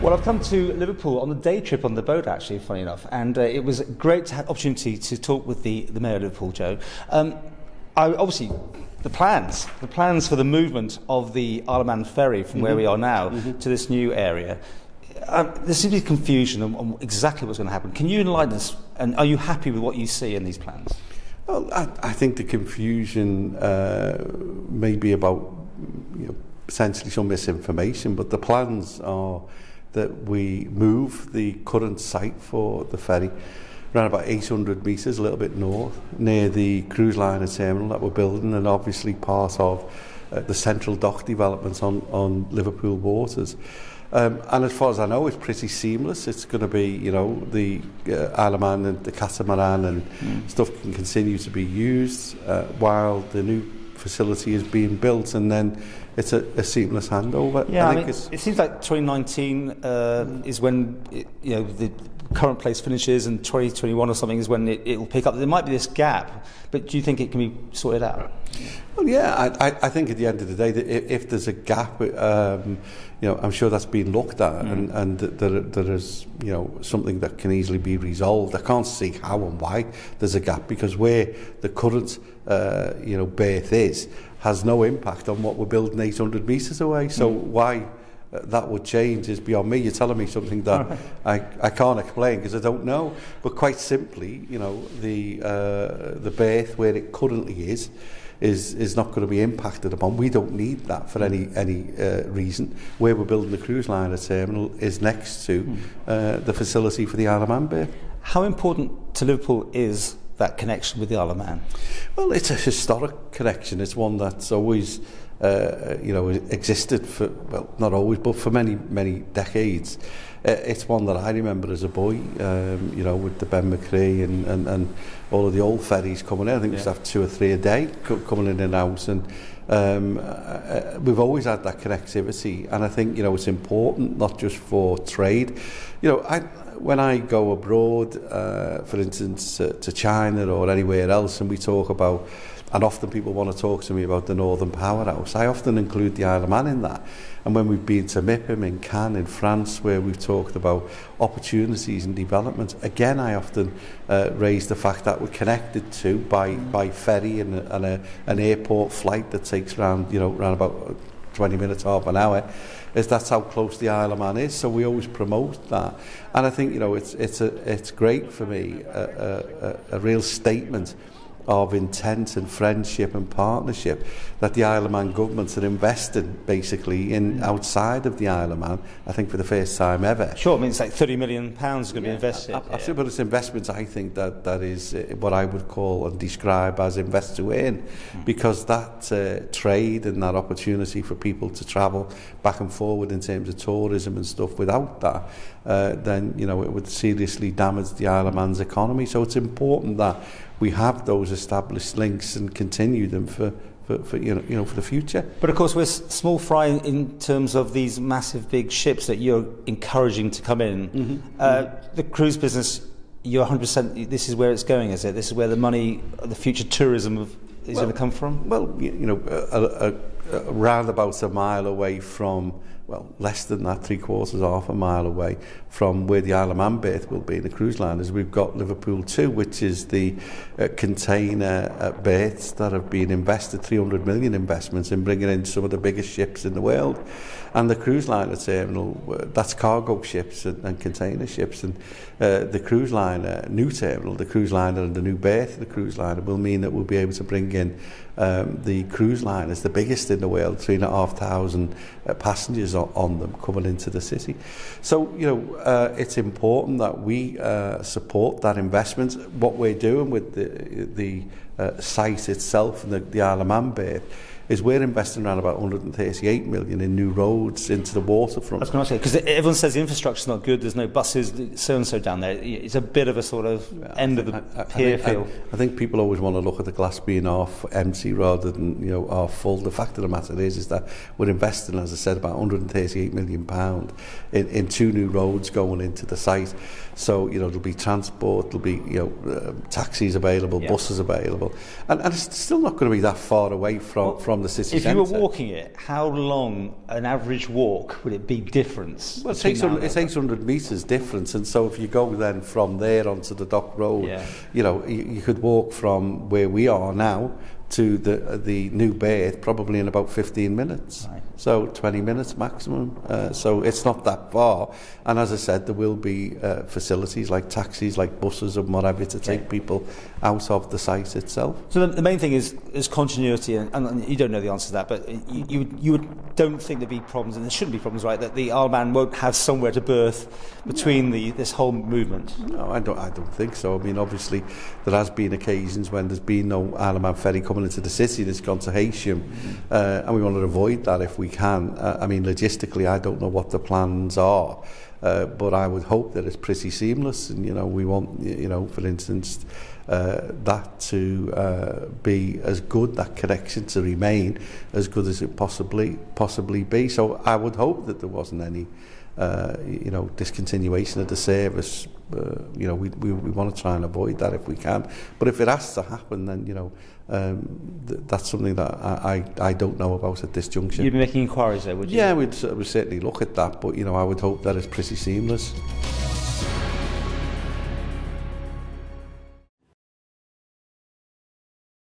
Well, I've come to Liverpool on a day trip on the boat, actually, funny enough, and it was great to have the opportunity to talk with the Mayor of Liverpool, Joe. Obviously, the plans for the movement of the Isle of Man ferry from where we are now to this new area. There seems to be confusion on exactly what's going to happen. Can you enlighten us, and are you happy with what you see in these plans? Well, I think the confusion may be about potentially some misinformation, but the plans are that we move the current site for the ferry around about 800 metres, a little bit north, near the cruise liner terminal that we're building, and obviously part of the central dock developments on Liverpool waters. And as far as I know, it's pretty seamless. It's going to be, the Isle of Man and the catamaran and stuff can continue to be used while the new facility is being built, and then it's a seamless handover. Yeah, I mean, it seems like 2019 is when the current place finishes, and 2021 or something is when it will pick up. There might be this gap, but do you think it can be sorted out? Well, yeah, I think at the end of the day, that if there's a gap, I'm sure that's been looked at, and there is something that can easily be resolved. I can't see how and why there's a gap, because where the current berth is has no impact on what we're building 800 metres away. So why that would change is beyond me. You're telling me something that I can't explain because I don't know. But quite simply, the berth where it currently is not going to be impacted upon. We don't need that for any reason. Where we're building the cruise liner terminal is next to the facility for the Isle of Man berth. How important to Liverpool is that connection with the Isle of Man? Well, it's a historic connection. It's one that's always existed for, well, not always, but for many decades. It's one that I remember as a boy, with the Ben McCree and all of the old ferries coming in. I think we used to have 2 or 3 a day coming in and out, and we've always had that connectivity. And I think it's important not just for trade. When I go abroad, for instance, to China or anywhere else, and we talk about, and often people want to talk to me about the Northern Powerhouse, I often include the Isle of Man in that. And when we've been to MIPIM in Cannes in France, where we've talked about opportunities and development, again I often raise the fact that we're connected to by ferry and an airport flight that takes around about 20 minutes, half an hour. That's how close the Isle of Man is, so we always promote that. And I think it's great for me, a real statement of intent and friendship and partnership that the Isle of Man governments are investing basically in outside of the Isle of Man, I think for the first time ever. Sure, I mean it's like £30 million is going to be invested. Absolutely, but it's investments, I think that is what I would call and describe as invest to earn, because that trade and that opportunity for people to travel back and forward in terms of tourism and stuff, without that, then it would seriously damage the Isle of Man's economy. So it's important that we have those established links and continue them for the future. But of course, we're small fry in terms of these massive big ships that you're encouraging to come in. The cruise business, you're 100%. This is where it's going, is it? This is where the money, the future tourism is going to come from. Well, around about a mile away from. Well, less than that, 3/4, half a mile away from where the Isle of Man berth will be in the cruise liners, we've got Liverpool 2, which is the container berths that have been invested, 300 million investments in bringing in some of the biggest ships in the world. And the cruise liner terminal, that's cargo ships and container ships. And the cruise liner new terminal, the cruise liner and the new berth of the cruise liner will mean that we'll be able to bring in the cruise liners, the biggest in the world, 3,500 passengers on them coming into the city. So, it's important that we support that investment. What we're doing with the site itself and the Isle of Man berth is we're investing around about 138 million in new roads into the waterfront. I was going to say, because everyone says the infrastructure's not good, there's no buses, so-and-so down there. It's a bit of a sort of end of the pier feel. I think people always want to look at the glass being half empty rather than half full. The fact of the matter is that we're investing, as I said, about £138 million in 2 new roads going into the site. So there'll be transport, there'll be taxis available, buses available, and it's still not going to be that far away from from the city If centre. you were walking it, how long an average walk would it be difference? Well, it's 800 metres difference, and so if you go then from there onto the Dock Road, you know, you could walk from where we are now to the new berth probably in about 15 minutes. Right. So 20 minutes maximum. So it's not that far. And as I said, there will be facilities like taxis, like buses and whatever to take people out of the site itself. So the main thing is continuity, and you don't know the answer to that, but you don't think there'd be problems, and there shouldn't be problems, right, that the Isle of Man won't have somewhere to berth between this whole movement? No, I don't think so. I mean, obviously, there has been occasions when there's been no Isle of Man ferry coming into the city that's gone to Heysham, and we want to avoid that if we can. I mean, logistically, I don't know what the plans are, but I would hope that it's pretty seamless, and, you know, we want, you know, for instance, that to be as good, that connection to remain as good as it possibly be. So I would hope that there wasn't any you know, discontinuation of the service. You know, we want to try and avoid that if we can. But if it has to happen, then, you know, that's something that I don't know about at this junction. You'd be making inquiries there, would you? Yeah, we'd certainly look at that, but, you know, I would hope that it's pretty seamless.